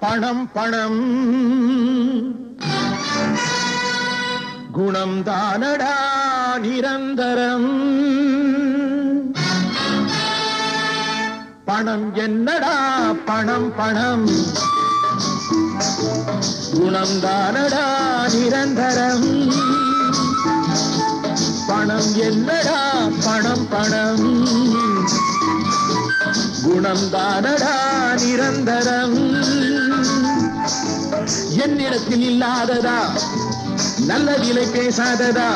பணம் பணம் குணம் தானடா நிரந்தரம். பணம் என்னடா பணம் பணம் குணம் தானடா நிரந்தரம். பணம் என்னடா பணம் பணம் குணம் தானடா நிரந்தரம். என்னிடத்தில் இல்லாததா நல்ல விலை பேசாததா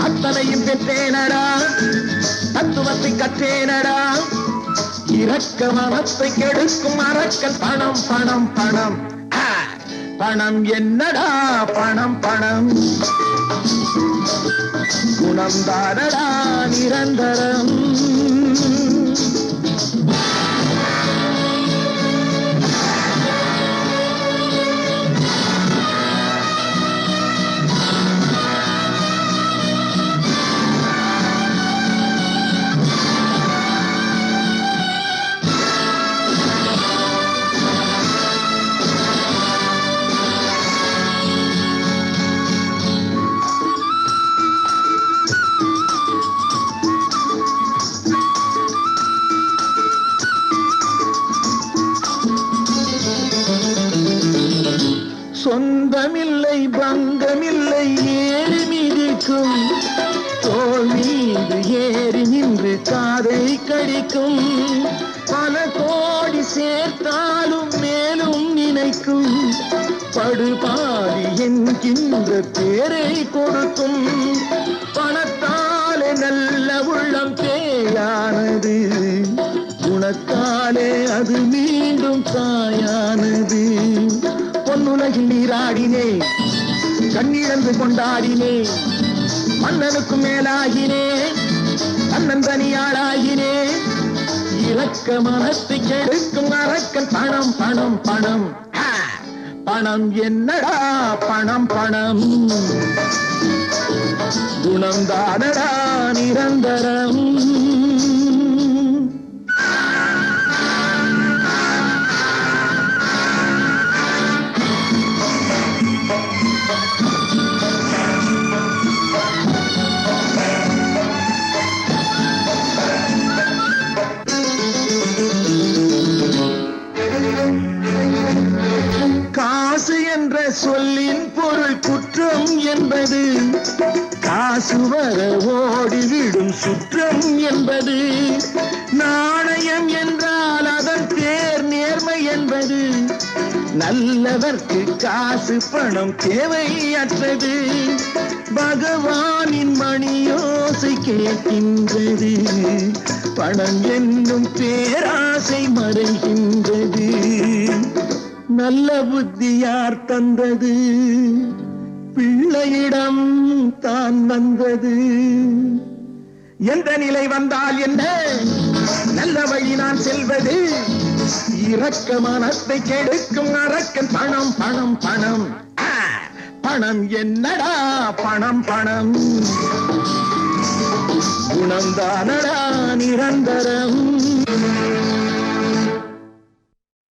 அத்தனையும் பெற்றேனடா தத்துவத்தை கற்றேனடா. இரக்க மனத்தை கெடுக்கும் அரக்கல் பணம் பணம் பணம். பணம் என்னடா பணம் பணம் குணம் தானடா நிரந்தரம். சொந்தமில்லை பங்கமில்லை ஏறி மிதிக்கும் தோல் மீது ஏறி நின்று காதை கடிக்கும். பல கோடி சேர்த்தாலும் மேலும் நினைக்கும் படுபாடி என்கின்ற பேரை கொடுக்கும். பணத்தாலே நல்ல உள்ளம் பேயானது குணத்தாலே அது மீண்டும் தாயானது. பொன்னுலகில் நீராடினே கண்ணிழந்து கொண்டாடினே மன்னனுக்கு மேலாகினே தன்னந்தனியாளாகினே. இரக்க மனத்தை கெடுக்கும் அரக்கன் பணம் பணம் பணம். பணம் என்னடா பணம் பணம் குணம் தானடா நிரந்தரம். காசு என்ற சொல்லின் பொருள் குற்றம் என்பது காசு வர ஓடிவிடும் சுற்றம் என்பது. நாணயம் என்றால் அதன் பேர் நேர்மை என்பது. நல்லவர்க்கு காசு பணம் தேவையற்றது. பகவானின் மணியோசை கேட்கின்றது. பணம் என்னும் பேராசை மறைகின்றது. நல்ல புத்தி யார் தந்தது பிள்ளையிடம் தான் வந்தது. எந்த நிலை வந்தால் என்ன நல்ல வழி நான் செல்வது. இரக்க மனத்தை கெடுக்கும் அரக்கன் பணம் பணம் பணம். பணம் என்னடா பணம் பணம் குணம் தானடா நிரந்தரம்.